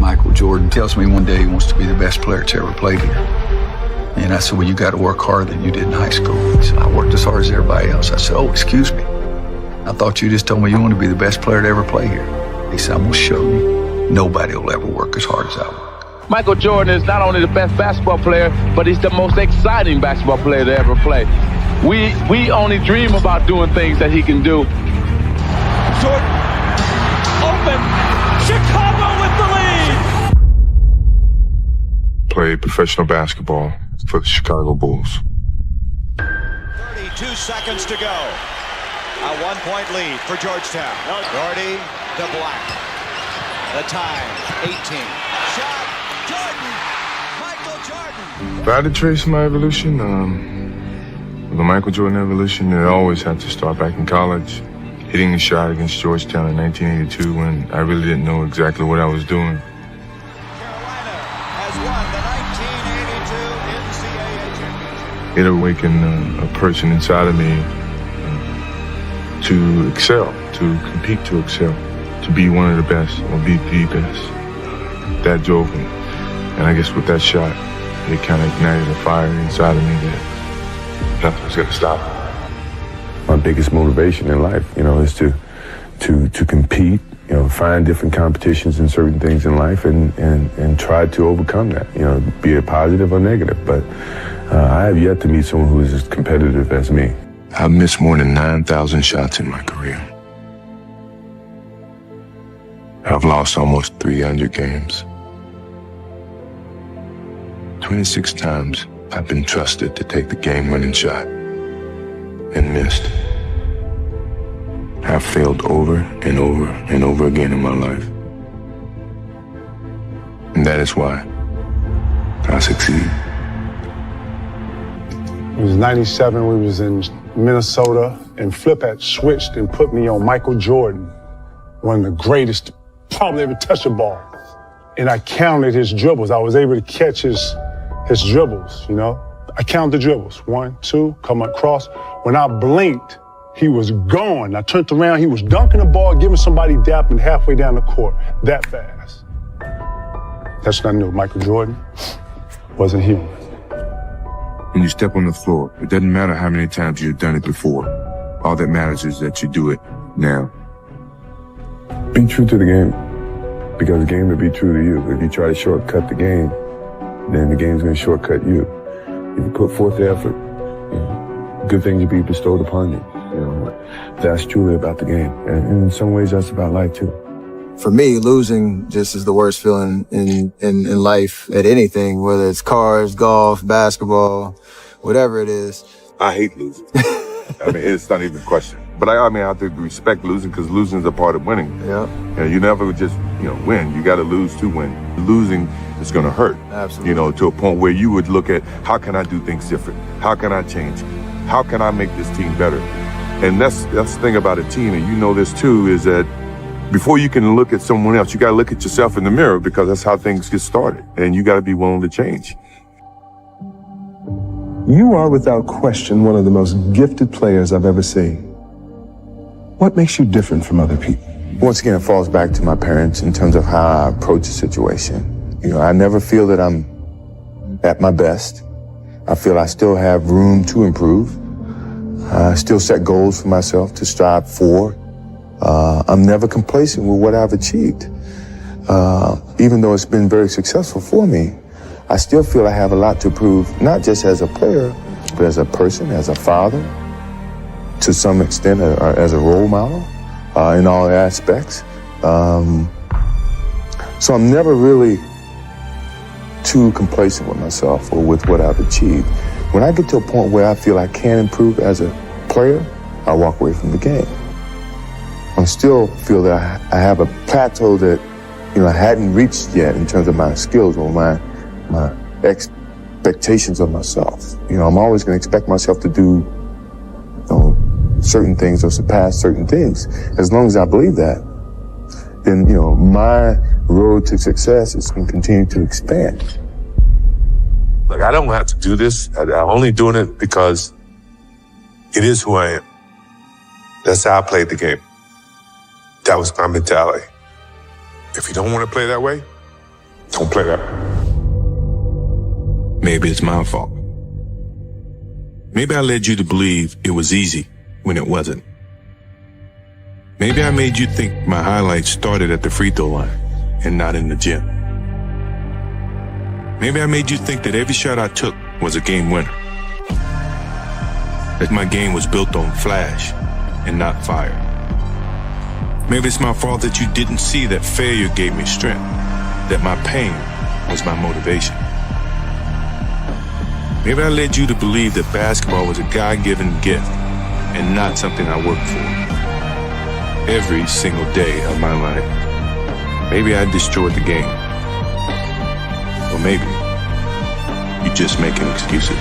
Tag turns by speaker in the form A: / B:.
A: Michael Jordan tells me one day he wants to be the best player that's ever played here. And I said, well, you got to work harder than you did in high school. He said, I worked as hard as everybody else. I said, oh, excuse me. I thought you just told me you want to be the best player to ever play here. He said, I'm going to show you. Nobody will ever work as hard as I work.
B: Michael Jordan is not only the best basketball player, but he's the most exciting basketball player to ever play. We only dream about doing things that he can do.
C: Jordan, open, Chicago with the lead.
D: Played professional basketball for the Chicago Bulls.
E: 32 seconds to go. A 1-point lead for Georgetown. Gordy to Black. The time, 18. Shot, Jordan, Michael Jordan.
D: If I had to trace my evolution, the Michael Jordan evolution, it always had to start back in college. Hitting the shot against Georgetown in 1982 when I really didn't know exactly what I was doing.
E: Carolina has won the 1982 NCAA championship.
D: It awakened a person inside of me to excel, to compete to excel, to be one of the best or be the best. That drove me. And I guess with that shot, it kind of ignited a fire inside of me that nothing was going to stop.
F: My biggest motivation in life, is to compete, find different competitions in certain things in life and try to overcome that, be it positive or negative. But I have yet to meet someone who is as competitive as me.
D: I've missed more than 9,000 shots in my career. I've lost almost 300 games. 26 times I've been trusted to take the game-winning shot and missed. I've failed over and over and over again in my life. And that is why I succeed.
G: It was 97, we was in Minnesota, and Flip had switched and put me on Michael Jordan, one of the greatest probably ever touched a ball. And I counted his dribbles. I was able to catch his dribbles, I counted the dribbles. 1, 2, come across. When I blinked, he was gone. I turned around, he was dunking the ball, giving somebody dap, and halfway down the court, that fast. That's when I knew Michael Jordan wasn't human.
D: When you step on the floor, it doesn't matter how many times you've done it before. All that matters is that you do it now.
F: Be true to the game, because the game will be true to you. If you try to shortcut the game, then the game's going to shortcut you. If you put forth the effort, good things will be bestowed upon you. That's truly about the game. And in some ways, that's about life, too.
H: For me, losing just is the worst feeling in life at anything, whether it's cars, golf, basketball, whatever it is.
D: I hate losing. It's not even a question. But I have to respect losing, because losing is a part of winning.
H: Yeah.
D: You never just, win. You got to lose to win. Losing is going to hurt.
H: Absolutely.
D: To a point where you would look at, how can I do things different? How can I change? How can I make this team better? And that's the thing about a team, and this too, is that before you can look at someone else, you got to look at yourself in the mirror, because that's how things get started. And you got to be willing to change.
I: You are without question one of the most gifted players I've ever seen. What makes you different from other people?
F: Once again, it falls back to my parents in terms of how I approach the situation. I never feel that I'm at my best. I feel I still have room to improve. I still set goals for myself to strive for. I'm never complacent with what I've achieved. Even though it's been very successful for me, I still feel I have a lot to prove, not just as a player, but as a person, as a father, to some extent as a role model in all aspects. So I'm never really too complacent with myself or with what I've achieved. When I get to a point where I feel I can improve as a player, I walk away from the game. I still feel that I have a plateau that I hadn't reached yet in terms of my skills or my expectations of myself. I'm always going to expect myself to do certain things or surpass certain things. As long as I believe that, then my road to success is going to continue to expand.
D: Like, I don't have to do this. I'm only doing it because it is who I am. That's how I played the game. That was my mentality. If you don't want to play that way,
I: Play that.
J: Maybe it's my fault. Maybe I led you to believe it was easy when it wasn't. Maybe I made you think my highlights started at the free throw line and not in the gym. Maybe I made you think that every shot I took was a game winner. That my game was built on flash and not fire. Maybe it's my fault that you didn't see that failure gave me strength, that my pain was my motivation. Maybe I led you to believe that basketball was a God-given gift and not something I worked for. Every single day of my life. Maybe I destroyed the game. Or maybe you're just making excuses.